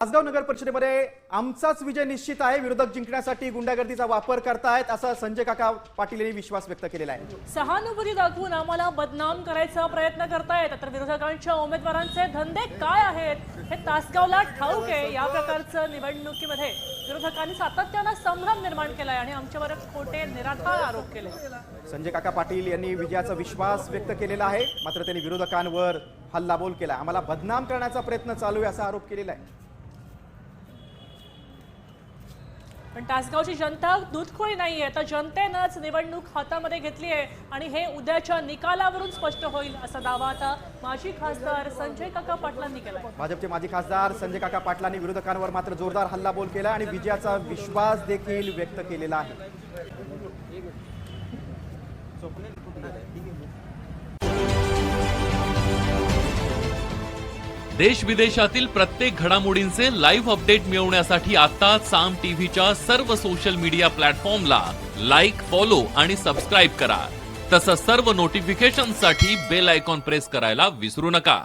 तासगाव नगर परिषदेमध्ये आमचाच विजय निश्चित आहे, विरोधक जिंकण्यासाठी गुंडागर्दीचा वापर करतायत असा संजय काका पाटील यांनी विश्वास व्यक्त केलेला आहे। सहानुभूती दाखवून आम्हाला बदनाम करायचा प्रयत्न करतायत, तर विरोधकांच्या उमेदवारांचे धंदे काय आहेत हे तासगावला ठाऊक आहे। या प्रकारचं निवडणुकीमध्ये विरोधकांनी सातत्याने संभ्रम निर्माण केलाय आणि आमच्यावर खोटे निराधार आरोप केले। संजय काका पाटील यांनी विजयाचा विश्वास व्यक्त केलेला आहे, मात्र त्यांनी विरोधकांवर हल्लाबोल केला, आम्हाला बदनाम करण्याचा प्रयत्न चालू आहे असा आरोप केलेला आहे। पण तासगावची जनता दूधखोरी नाहीये, तर जनतेनंच निवडणूक हातामध्ये घेतली आहे आणि हे उद्याच्या निकालावरून स्पष्ट होईल असा दावा आता माजी खासदार संजय काका पाटलांनी केला। भाजपचे माजी खासदार संजय काका पाटलांनी विरोधकांवर मात्र जोरदार हल्लाबोल केला आणि विजयाचा विश्वास देखील व्यक्त केलेला आहे। देश विदेशातील प्रत्येक घडामोडींचे लाईव्ह अपडेट मिळवण्यासाठी आता साम टीव्हीच्या सर्व सोशल मीडिया प्लॅटफॉर्मला लाईक, फॉलो आणि सबस्क्राईब करा। तसंच सर्व नोटिफिकेशनसाठी बेल आयकॉन प्रेस करायला विसरू नका।